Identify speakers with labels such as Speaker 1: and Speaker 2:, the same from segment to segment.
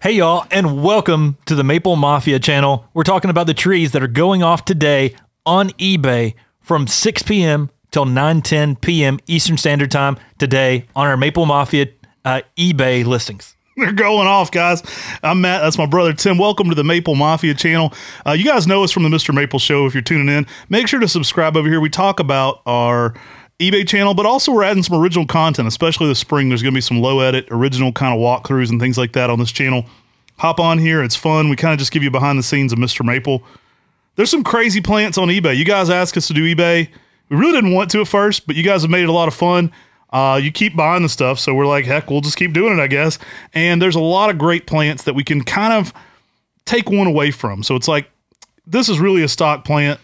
Speaker 1: Hey y'all, and welcome to the Maple Mafia channel. We're talking about the trees that are going off today on eBay from 6 p.m. till 9:10 p.m. Eastern Standard Time today on our Maple Mafia eBay listings.
Speaker 2: They're going off, guys. I'm Matt. That's my brother, Tim. Welcome to the Maple Mafia channel. You guys know us from the MrMaple show if you're tuning in. Make sure to subscribe over here. We talk about our eBay channel, but also we're adding some original content, especially this spring. There's going to be some low edit, original kind of walkthroughs and things like that on this channel. Hop on here. It's fun. We kind of just give you behind the scenes of MrMaple. There's some crazy plants on eBay. You guys asked us to do eBay. We really didn't want to at first, but you guys have made it a lot of fun. You keep buying the stuff, so we're like, heck, we'll just keep doing it, I guess. And there's a lot of great plants that we can kind of take one away from. So it's like, this is really a stock plant.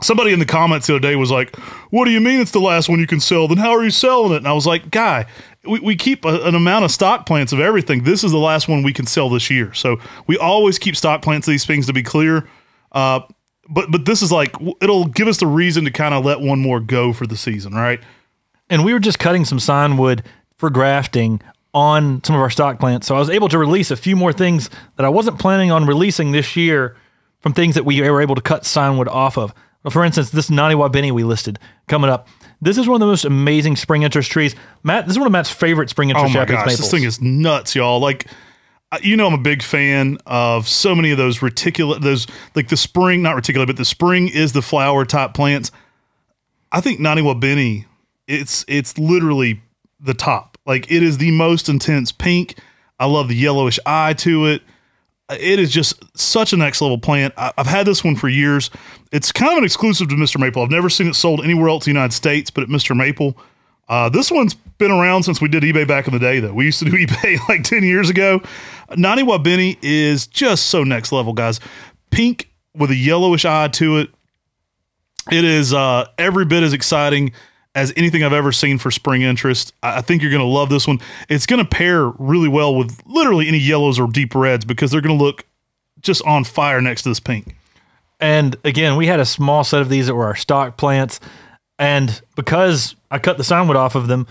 Speaker 2: Somebody in the comments the other day was like, what do you mean it's the last one you can sell? Then how are you selling it? And I was like, guy, we keep an amount of stock plants of everything. This is the last one we can sell this year. So we always keep stock plants of these things, to be clear. But this is like, it'll give us the reason to kind of let one more go for the season, right?
Speaker 1: And we were just cutting some sign wood for grafting on some of our stock plants. So I was able to release a few more things that I wasn't planning on releasing this year from things that we were able to cut sign wood off of. Well, for instance, this Naniwa Benny we listed coming up. This is one of the most amazing spring interest trees. Matt, this is one of Matt's favorite spring interest Japanese maples.
Speaker 2: This thing is nuts, y'all. Like, you know, I'm a big fan of so many of those like the spring, not reticulate, but the spring is the flower type plants. I think Naniwa Benny, it's literally the top. Like, it is the most intense pink. I love the yellowish eye to it. It is just such a next level plant. I've had this one for years. It's kind of an exclusive to MrMaple. I've never seen it sold anywhere else in the United States, but at MrMaple. This one's been around since we did eBay back in the day, though. We used to do eBay like 10 years ago. Naniwa Benny is just so next level, guys. Pink with a yellowish eye to it. It is every bit as exciting as anything I've ever seen for spring interest. I think you're going to love this one. It's going to pair really well with literally any yellows or deep reds because they're going to look just on fire next to this pink.
Speaker 1: And again, we had a small set of these that were our stock plants. And because I cut the sign wood off of them,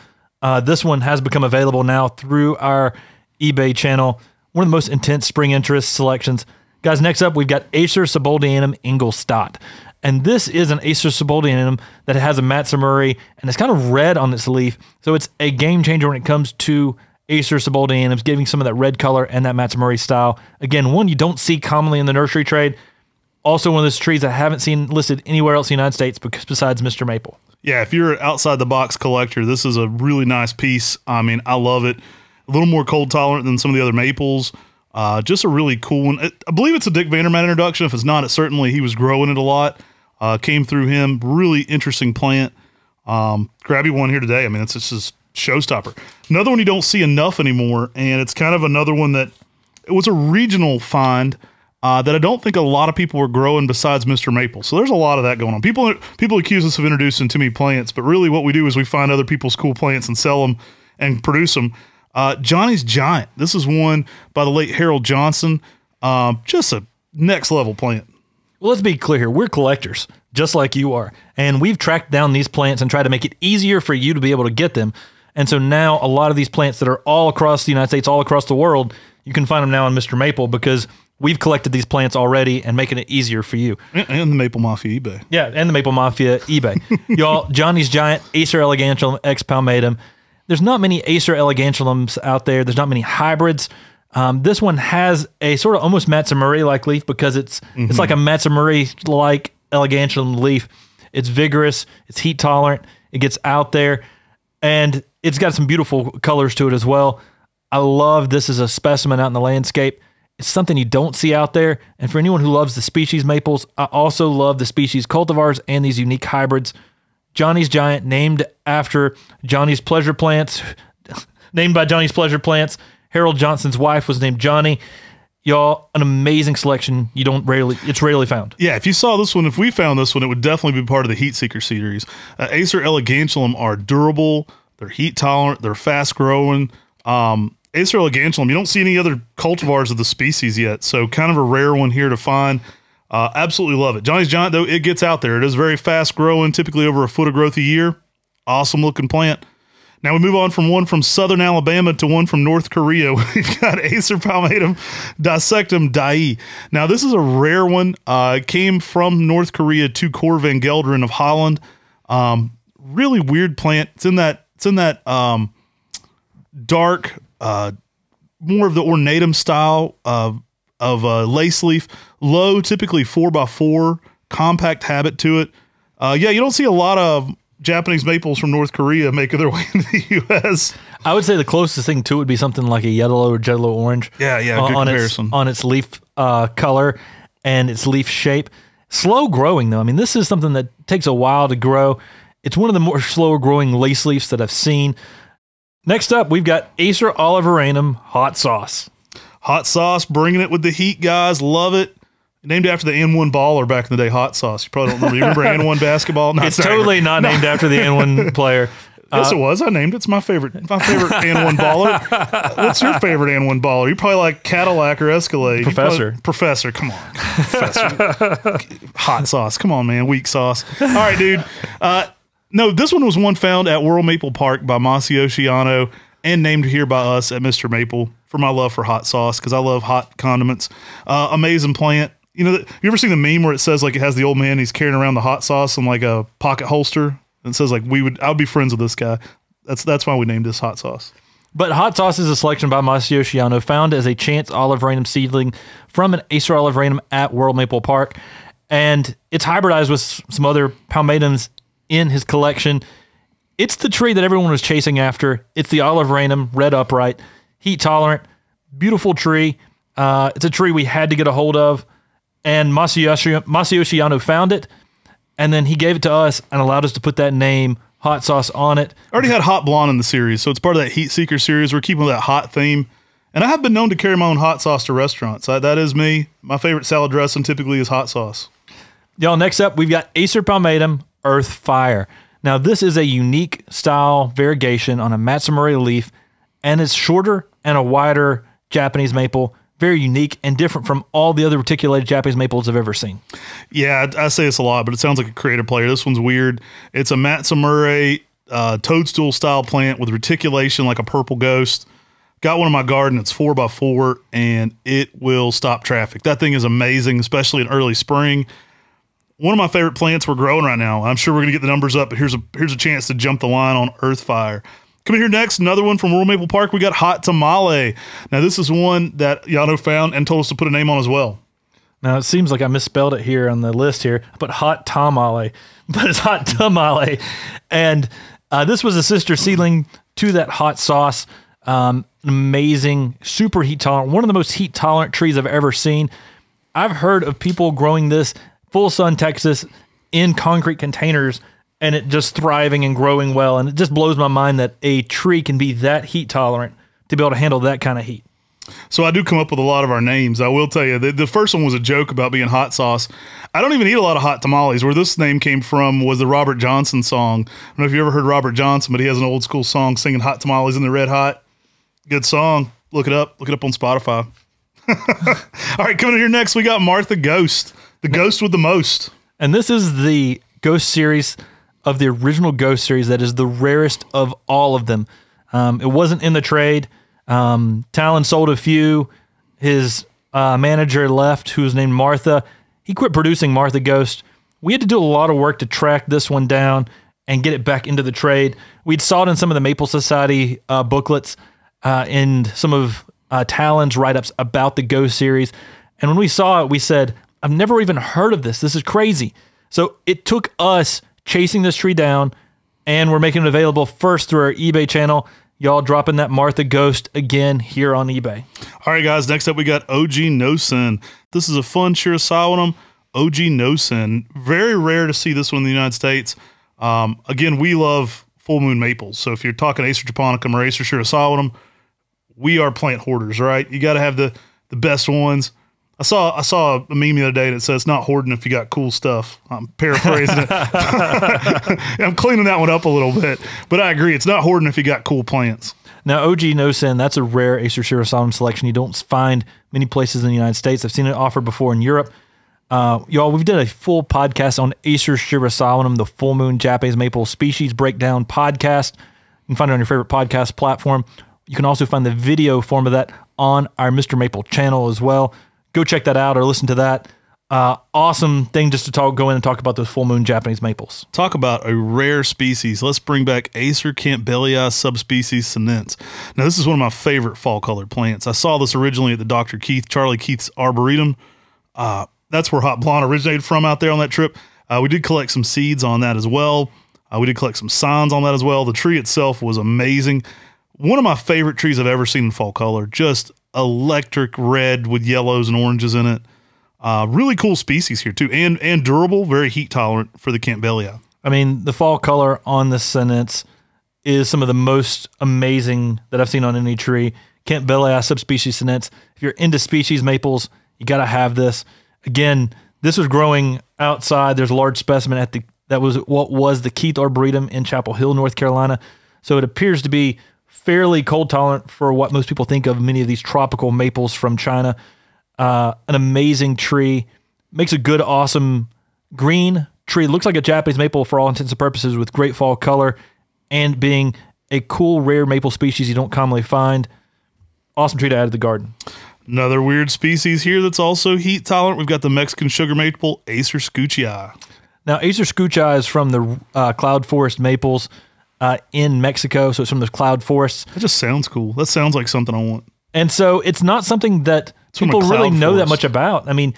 Speaker 1: this one has become available now through our eBay channel. One of the most intense spring interest selections. Guys, next up, we've got Acer Subaldianum Ingolstadt. And this is an Acer Subaldianum that has a Matsumuri, and it's kind of red on its leaf. So it's a game changer when it comes to Acer Subaldianums, giving some of that red color and that Matsumuri style. Again, one you don't see commonly in the nursery trade. Also one of those trees I haven't seen listed anywhere else in the United States besides MrMaple. Yeah,
Speaker 2: if you're an outside-the-box collector, this is a really nice piece. I mean, I love it. A little more cold tolerant than some of the other maples. Just a really cool one. I believe it's a Dick Vandermeer introduction. If it's not, it certainly he was growing it a lot. Came through him. Really interesting plant. Grab you one here today. I mean, it's just a showstopper. Another one you don't see enough anymore, and it's kind of another one that it was a regional find that I don't think a lot of people were growing besides MrMaple. So there's a lot of that going on. People accuse us of introducing too many plants, but really what we do is we find other people's cool plants and sell them and produce them. Johnny's Giant. This is one by the late Harold Johnson. Just a next level plant.
Speaker 1: Well, let's be clear here. We're collectors, just like you are. And we've tracked down these plants and tried to make it easier for you to be able to get them. And so now a lot of these plants that are all across the United States, all across the world, you can find them now on MrMaple because we've collected these plants already and making it easier for you.
Speaker 2: And the Maple Mafia eBay.
Speaker 1: Yeah, and the Maple Mafia eBay. Y'all, Johnny's Giant, Acer Elegantium, X Palmatum. There's not many Acer Elegantiums out there. There's not many hybrids. This one has a sort of almost Matsumuri-like leaf because it's like a Matsumuri-like Elegantium leaf. It's vigorous, it's heat tolerant, it gets out there, and it's got some beautiful colors to it as well. I love this as a specimen out in the landscape. It's something you don't see out there, and for anyone who loves the species maples, I also love the species cultivars and these unique hybrids. Johnny's Giant, named after Johnny's pleasure plants, named by Johnny's pleasure plants. Harold Johnson's wife was named Johnny. Y'all, an amazing selection. It's rarely found.
Speaker 2: Yeah, if you saw this one, if we found this one, it would definitely be part of the Heat Seeker series. Acer Elegantium are durable, they're heat tolerant, they're fast growing. Acer Elegantium, you don't see any other cultivars of the species yet, so kind of a rare one here to find. Absolutely love it. Johnny's Giant, though, it gets out there. It is very fast growing, typically over a foot of growth a year. Awesome looking plant. Now we move on from one from southern Alabama to one from North Korea. We've got Acer palmatum dissectum dai. Now this is a rare one. It came from North Korea to Cor van Gelderen of Holland. Really weird plant. It's in that dark, more of the ornatum style of lace leaf. Low, typically 4x4, compact habit to it. Yeah, you don't see a lot of Japanese maples from North Korea making their way into the U.S.
Speaker 1: I would say the closest thing to it would be something like a yellow or jello orange.
Speaker 2: Yeah, good comparison.
Speaker 1: On its leaf color and its leaf shape. Slow growing, though. I mean, this is something that takes a while to grow. It's one of the more slower growing lace leaves that I've seen. Next up, we've got Acer oliveranum hot sauce.
Speaker 2: Hot sauce, bringing it with the heat, guys. Love it. Named after the N1 baller back in the day, hot sauce. You probably don't remember. You remember N1 basketball? No,
Speaker 1: it's totally not named after the N1 player.
Speaker 2: Yes, it was. I named it. It's my favorite N1 baller. What's your favorite N1 baller? You're probably like Cadillac or Escalade. Professor, come on. Professor. Hot sauce. Come on, man. Weak sauce. All right, dude. No, this one was one found at World Maple Park by Mafia and named here by us at Mr. Maple for my love for hot sauce because I love hot condiments. Amazing plant. You know, you ever seen the meme where it says like it has the old man, he's carrying around the hot sauce in like a pocket holster, and it says like I would be friends with this guy. That's why we named this hot sauce.
Speaker 1: But hot sauce is a selection by Masiyoshi found as a chance oliveranum seedling from an Acer oliveranum at World Maple Park, and it's hybridized with some other palmatums in his collection. It's the tree that everyone was chasing after. It's the oliveranum, red upright, heat tolerant, beautiful tree. It's a tree we had to get a hold of. And Masiyoshi found it, and then he gave it to us and allowed us to put that name, hot sauce, on it.
Speaker 2: I already had hot blonde in the series, so it's part of that heat seeker series. We're keeping with that hot theme. And I have been known to carry my own hot sauce to restaurants. That is me. My favorite salad dressing typically is hot sauce.
Speaker 1: Y'all, next up, we've got Acer palmatum Earth Fire. Now, this is a unique style variegation on a Matsumura leaf, and it's shorter and a wider Japanese maple. Very unique and different from all the other reticulated Japanese maples I've ever seen. Yeah,
Speaker 2: I say this a lot, but it sounds like a creative player. This one's weird. It's a Matsumura toadstool style plant with reticulation like a purple ghost. Got one in my garden. It's 4x4, and it will stop traffic. That thing is amazing, especially in early spring. One of my favorite plants we're growing right now. I'm sure we're going to get the numbers up, but here's a chance to jump the line on Earth Fire. Coming here next, another one from World Maple Park. We got Hot Tamale. Now, this is one that Yano found and told us to put a name on as well.
Speaker 1: Now, it seems like I misspelled it here on the list here. I put Hot Tamale, but it's Hot Tamale. And this was a sister seedling to that hot sauce. Amazing, super heat tolerant. One of the most heat tolerant trees I've ever seen. I've heard of people growing this full sun Texas in concrete containers and it just thriving and growing well. And it just blows my mind that a tree can be that heat tolerant to be able to handle that kind of heat.
Speaker 2: So I do come up with a lot of our names. I will tell you, the first one was a joke about being hot sauce. I don't even eat a lot of hot tamales. Where this name came from was the Robert Johnson song. I don't know if you ever heard Robert Johnson, but he has an old school song singing hot tamales in the red hot. Good song. Look it up. Look it up on Spotify. All right, coming in here next, we got Martha Ghost, the ghost with the most. And
Speaker 1: this is the Ghost series of the original Ghost series that is the rarest of all of them. It wasn't in the trade. Talon sold a few. His manager left, who was named Martha. He quit producing Martha Ghost. We had to do a lot of work to track this one down and get it back into the trade. We'd saw it in some of the Maple Society booklets and some of Talon's write-ups about the Ghost series. And when we saw it, we said, I've never even heard of this. This is crazy. So it took us chasing this tree down, and we're making it available first through our eBay channel. Y'all dropping that Martha Ghost again here on eBay.
Speaker 2: All right, guys. Next up, we got OG No Sin. This is a fun Shirasawanum OG No Sin. Very rare to see this one in the United States. Again, we love full moon maples. So if you're talking Acer japonicum or Acer Shirasawanum, we are plant hoarders, right? You got to have the best ones. I saw a meme the other day that says it's not hoarding if you got cool stuff. I'm paraphrasing it. I'm cleaning that one up a little bit, but I agree. It's not hoarding if you got cool plants.
Speaker 1: Now, OG No Sin, that's a rare Acer Shirasawanum selection. You don't find many places in the United States. I've seen it offered before in Europe. Y'all, we've done a full podcast on Acer Shirasawanum, the full moon Japanese maple species breakdown podcast. can find it on your favorite podcast platform. You can also find the video form of that on our Mr. Maple channel as well. Go check that out or listen to that. Awesome thing just to go in and talk about those full moon Japanese maples.
Speaker 2: Talk about a rare species. Let's bring back Acer campbellii subspecies sinense. Now, this is one of my favorite fall colored plants. I saw this originally at the Charlie Keith's Arboretum. That's where Hot Blonde originated from out there on that trip. We did collect some seeds on that as well. We did collect some signs on that as well. The tree itself was amazing. One of my favorite trees I've ever seen in fall color. Just electric red with yellows and oranges in it. Really cool species here too, and durable, very heat tolerant for the campbellii.
Speaker 1: I mean, the fall color on this sinense is some of the most amazing that I've seen on any tree. Campbellii subspecies sinense. If you're into species maples, you got to have this. Again, this was growing outside. There's a large specimen that was what was the Keith Arboretum in Chapel Hill, North Carolina. So it appears to be fairly cold tolerant for what most people think of many of these tropical maples from China. An amazing tree, makes a good, awesome green tree. Looks like a Japanese maple for all intents and purposes, with great fall color and being a cool, rare maple species you don't commonly find. Awesome tree to add to the garden.
Speaker 2: Another weird species here that's also heat tolerant. We've got the Mexican sugar maple, Acer scuchii.
Speaker 1: Now, Acer scuchii is from the cloud forest maples in Mexico, so it's from the cloud forests.
Speaker 2: That just sounds cool. That sounds like something I want.
Speaker 1: And so it's not something that people really know that much about. I mean,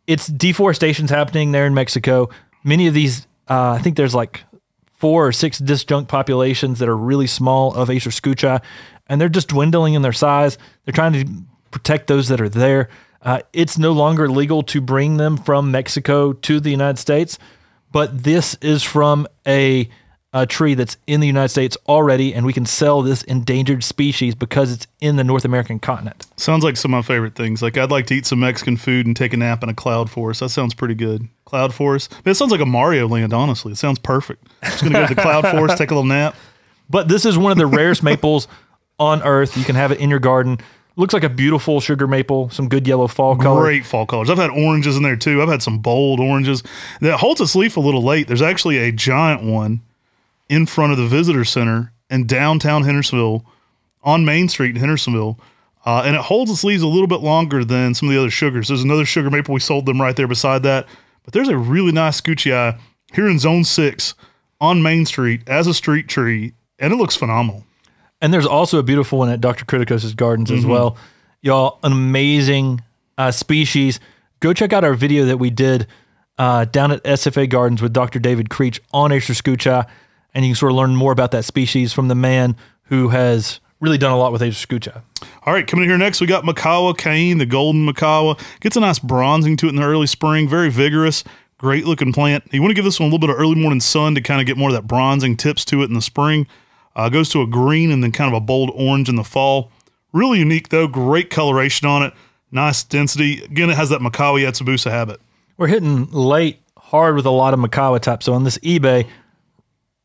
Speaker 1: it's deforestation's happening there in Mexico. Many of these, I think there's like 4 or 6 disjunct populations that are really small of Acer scuchii, and they're just dwindling in their size. They're trying to protect those that are there. It's no longer legal to bring them from Mexico to the United States, but this is from a tree that's in the United States already, and we can sell this endangered species because it's in the North American continent.
Speaker 2: Sounds like some of my favorite things. Like, I'd like to eat some Mexican food and take a nap in a cloud forest. That sounds pretty good. Cloud forest. It sounds like a Mario land, honestly. It sounds perfect. Just going to go to the cloud forest, take a little nap.
Speaker 1: But this is one of the rarest maples on earth. You can have it in your garden. Looks like a beautiful sugar maple, some good yellow fall color.
Speaker 2: Great fall colors. I've had oranges in there too. I've had some bold oranges. That holds its leaf a little late. There's actually a giant one in front of the visitor center in downtown Hendersonville on Main Street in Hendersonville. And it holds its leaves a little bit longer than some of the other sugars. There's another sugar maple. We sold them right there beside that. But there's a really nice scuchii here in Zone 6 on Main Street as a street tree, and it looks phenomenal.
Speaker 1: And there's also a beautiful one at Dr. Criticos' gardens as well. Y'all, an amazing species. Go check out our video that we did down at SFA Gardens with Dr. David Creech on Acer scuchii, and you can sort of learn more about that species from the man who has really done a lot with Acer scuchii. All
Speaker 2: right, coming in here next, we got Makawa Cane, the golden Makawa. Gets a nice bronzing to it in the early spring. Very vigorous, great looking plant. You want to give this one a little bit of early morning sun to kind of get more of that bronzing tips to it in the spring. Goes to a green and then kind of a bold orange in the fall. Really unique though, great coloration on it. Nice density. Again, it has that Makawa Yatsubusa habit.
Speaker 1: We're hitting late hard with a lot of Makawa types. So on this eBay,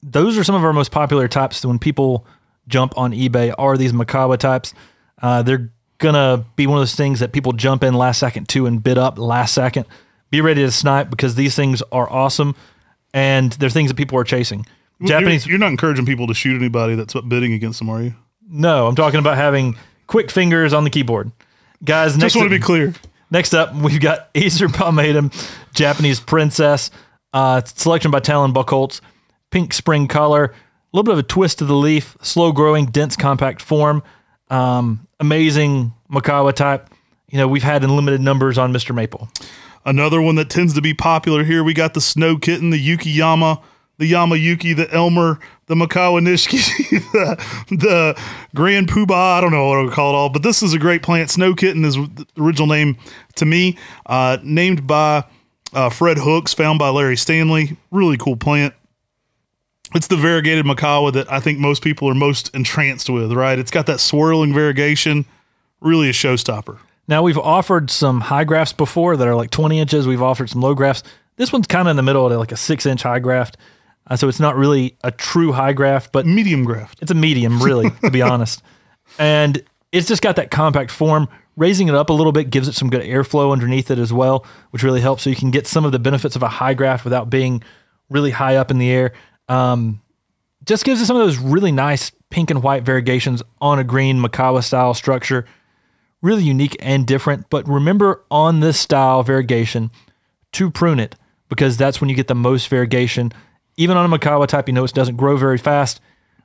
Speaker 1: those are some of our most popular types. When people jump on eBay, are these Makawa types. They're gonna be one of those things that people jump in last second to and bid up last second. Be ready to snipe because these things are awesome, and they're things that people are chasing. Japanese.
Speaker 2: You're not encouraging people to shoot anybody that's bidding against them, are you?
Speaker 1: No, I'm talking about having quick fingers on the keyboard. Guys,
Speaker 2: just want to be clear.
Speaker 1: Next up, we've got Acer palmatum, Japanese princess, selection by Talon Buchholz, pink spring color, a little bit of a twist to the leaf, slow growing, dense, compact form, amazing Makawa type. You know, we've had in limited numbers on Mr. Maple.
Speaker 2: Another one that tends to be popular here, we got the snow kitten, the Yukiyama, the Yamayuki, the Elmer, the Makawa Nishiki, the Grand Poobah. I don't know what I would call it all, but this is a great plant. Snow Kitten is the original name to me, named by Fred Hooks, found by Larry Stanley. Really cool plant. It's the variegated Makawa that I think most people are most entranced with, right? It's got that swirling variegation, really a showstopper.
Speaker 1: Now, we've offered some high grafts before that are like 20 inches. We've offered some low grafts. This one's kind of in the middle at like a 6-inch high graft. So it's not really a true high graft, but
Speaker 2: medium graft.
Speaker 1: It's a medium, really, to be honest. And it's just got that compact form. Raising it up a little bit gives it some good airflow underneath it as well, which really helps. So you can get some of the benefits of a high graft without being really high up in the air. Just gives it some of those really nice pink and white variegations on a green Makawa style structure. Really unique and different, but remember on this style variegation to prune it, because that's when you get the most variegation. Even on a Makawa type, you know it doesn't grow very fast.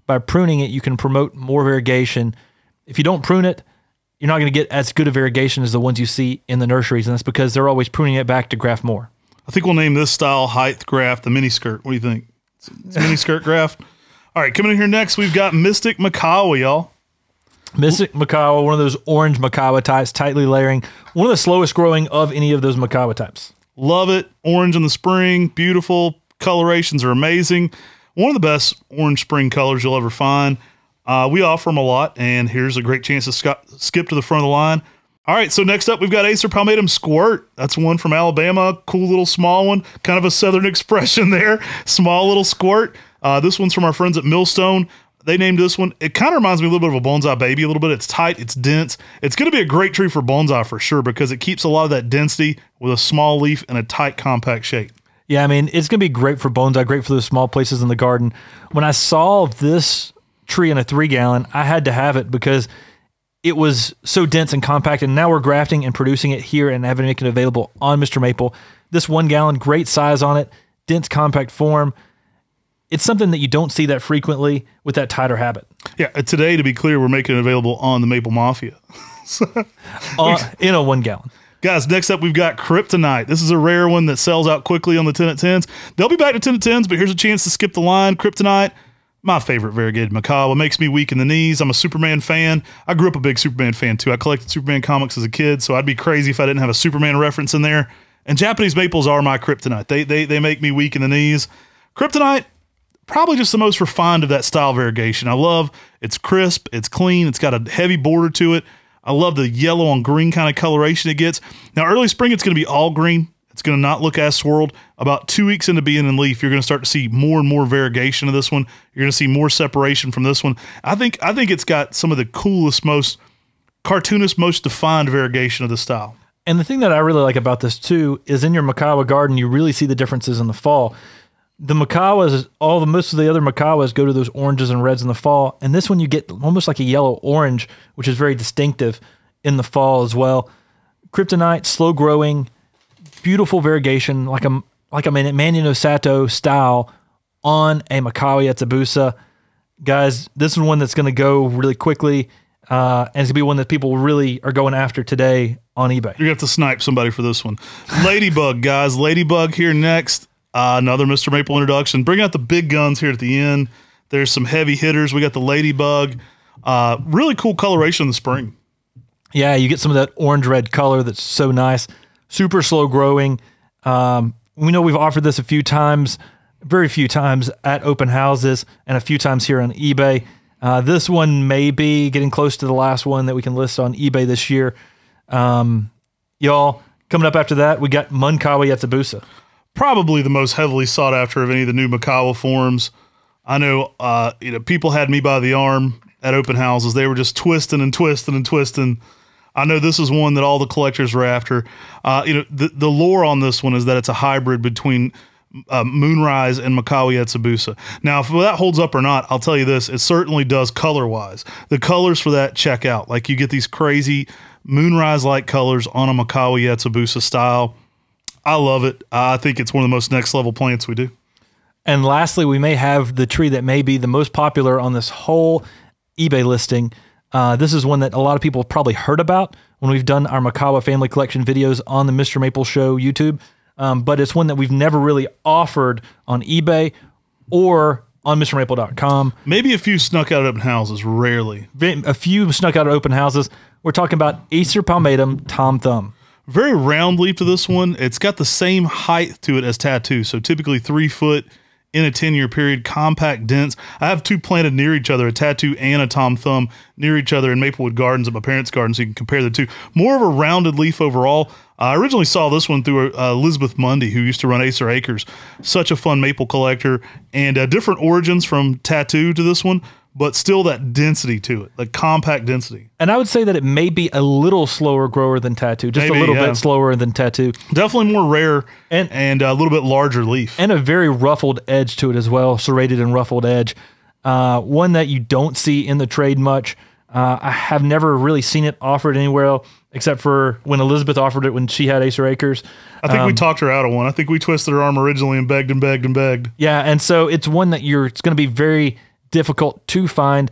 Speaker 1: By pruning it, you can promote more variegation. If you don't prune it, you're not going to get as good a variegation as the ones you see in the nurseries, and that's because they're always pruning it back to graft more.
Speaker 2: I think we'll name this style height graft the mini skirt. What do you think? It's a mini skirt graft. All right, coming in here next, we've got Mystic Makawa, y'all.
Speaker 1: Mystic Makawa, one of those orange Makawa types, tightly layering. One of the slowest growing of any of those Makawa types.
Speaker 2: Love it. Orange in the spring. Beautiful. Colorations are amazing. One of the best orange spring colors you'll ever find. We offer them a lot, and here's a great chance to skip to the front of the line. All right, so next up, we've got Acer Palmatum Squirt. That's one from Alabama. Cool little small one. Kind of a southern expression there. Small little squirt. This one's from our friends at Millstone. They named this one. It kind of reminds me a little bit of a bonsai baby a little bit. It's tight. It's dense. It's going to be a great tree for bonsai for sure because it keeps a lot of that density with a small leaf and a tight, compact shape.
Speaker 1: Yeah, I mean, it's going to be great for bonsai, great for those small places in the garden. When I saw this tree in a 3-gallon, I had to have it because it was so dense and compact, and now we're grafting and producing it here and having it available on Mr. Maple. This 1 gallon, great size on it, dense, compact form. It's something that you don't see that frequently with that tighter habit.
Speaker 2: Yeah, today, to be clear, we're making it available on the Maple Mafia.
Speaker 1: In a 1 gallon.
Speaker 2: Guys, next up, we've got Kryptonite. This is a rare one that sells out quickly on the 10 at 10s. They'll be back to 10 at 10s, but here's a chance to skip the line. Kryptonite, my favorite variegated Makawa. Makes me weak in the knees. I'm a Superman fan. I grew up a big Superman fan, too. I collected Superman comics as a kid, so I'd be crazy if I didn't have a Superman reference in there. And Japanese maples are my kryptonite. They make me weak in the knees. Kryptonite, probably just the most refined of that style variegation. I love it's crisp, it's clean, it's got a heavy border to it. I love the yellow on green kind of coloration it gets. Now, early spring, it's going to be all green. It's going to not look as swirled. About 2 weeks into being in leaf, you're going to start to see more and more variegation of this one. You're going to see more separation from this one. I think it's got some of the coolest, most cartoonist, most defined variegation of the style.
Speaker 1: And the thing that I really like about this too is in your Makawa garden, you really see the differences in the fall. The Makawas, most of the other Makawas go to those oranges and reds in the fall, and this one you get almost like a yellow orange, which is very distinctive in the fall as well. Kryptonite, slow growing, beautiful variegation, like a Manino Sato style on a Makawa Yatsubusa. Guys, this is one that's going to go really quickly, and it's going to be one that people really are going after today on eBay.
Speaker 2: You're going to have to snipe somebody for this one. Ladybug, guys. Ladybug here next. Another Mr. Maple introduction. Bring out the big guns here at the end. There's some heavy hitters. We got the Ladybug. Really cool coloration in the spring.
Speaker 1: Yeah, you get some of that orange-red color that's so nice. Super slow growing. We know we've offered this a few times, very few times at open houses and a few times here on eBay. This one may be getting close to the last one that we can list on eBay this year. Y'all, coming up after that, we got Makawa Yatsubusa.
Speaker 2: Probably the most heavily sought after of any of the new Makawa forms. I know, people had me by the arm at open houses. They were just twisting and twisting and twisting. I know this is one that all the collectors were after. The lore on this one is that it's a hybrid between Moonrise and Makawa Yatsubusa. Now, if that holds up or not, I'll tell you this: it certainly does color-wise. The colors for that check out. Like you get these crazy Moonrise-like colors on a Makawa Yatsubusa style. I love it. I think it's one of the most next level plants we do.
Speaker 1: And lastly, we may have the tree that may be the most popular on this whole eBay listing. This is one that a lot of people have probably heard about when we've done our Makawa family collection videos on the Mr. Maple Show YouTube. But it's one that we've never really offered on eBay or on mrmaple.com.
Speaker 2: Maybe a few snuck out at open houses, rarely.
Speaker 1: A few snuck out at open houses. We're talking about Acer Palmatum Tom Thumb.
Speaker 2: Very round leaf to this one. It's got the same height to it as Tattoo, so typically 3 foot in a 10-year period, compact, dense. I have two planted near each other, a Tattoo and a Tom Thumb, near each other in Maplewood Gardens at my parents' garden, so you can compare the two. More of a rounded leaf overall. I originally saw this one through Elizabeth Mundy, who used to run Acer Acres. Such a fun maple collector, and different origins from Tattoo to this one, but still that density to it, like compact density.
Speaker 1: And I would say that it may be a little slower grower than Tattoo, just maybe, a little bit slower than Tattoo.
Speaker 2: Definitely more rare and a little bit larger leaf.
Speaker 1: And a very ruffled edge to it as well, serrated and ruffled edge. one that you don't see in the trade much. I have never really seen it offered anywhere else except for when Elizabeth offered it when she had Acer Acres.
Speaker 2: I think we talked her out of one. I think we twisted her arm originally and begged and begged and begged.
Speaker 1: Yeah, and so it's one that it's going to be very difficult to find.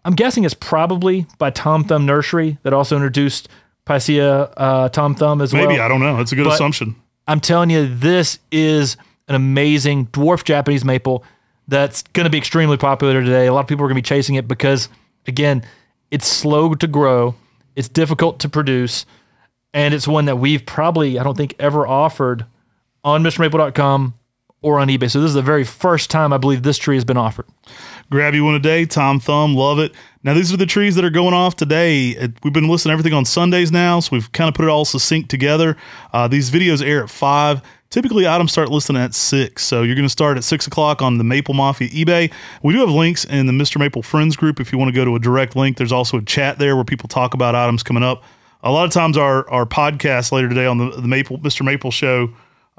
Speaker 1: I'm guessing it's probably by Tom Thumb Nursery that also introduced Picea Tom Thumb as well.
Speaker 2: Maybe, I don't know. It's a good assumption.
Speaker 1: I'm telling you, this is an amazing dwarf Japanese maple that's going to be extremely popular today. A lot of people are going to be chasing it because, again, it's slow to grow, it's difficult to produce, and it's one that we've probably, I don't think, ever offered on MrMaple.com or on eBay. So this is the very first time I believe this tree has been offered.
Speaker 2: Grab you one a day, Tom Thumb, love it. Now, these are the trees that are going off today. We've been listing everything on Sundays now, so we've kind of put it all succinct together. These videos air at 5. Typically, items start listing at 6, so you're going to start at 6 o'clock on the Maple Mafia eBay. We do have links in the Mr. Maple Friends group if you want to go to a direct link. There's also a chat there where people talk about items coming up. A lot of times our podcast later today on the Mr. Maple show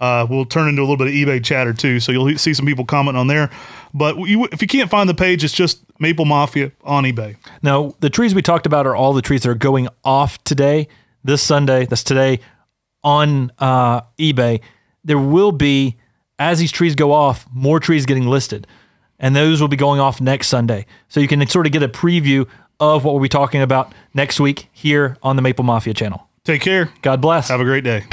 Speaker 2: will turn into a little bit of eBay chatter too, so you'll see some people commenting on there. But if you can't find the page, it's just Maple Mafia on eBay.
Speaker 1: Now, the trees we talked about are all the trees that are going off today, this Sunday, that's today, on eBay. There will be, as these trees go off, more trees getting listed. And those will be going off next Sunday. So you can sort of get a preview of what we'll be talking about next week here on the Maple Mafia channel.
Speaker 2: Take care.
Speaker 1: God bless.
Speaker 2: Have a great day.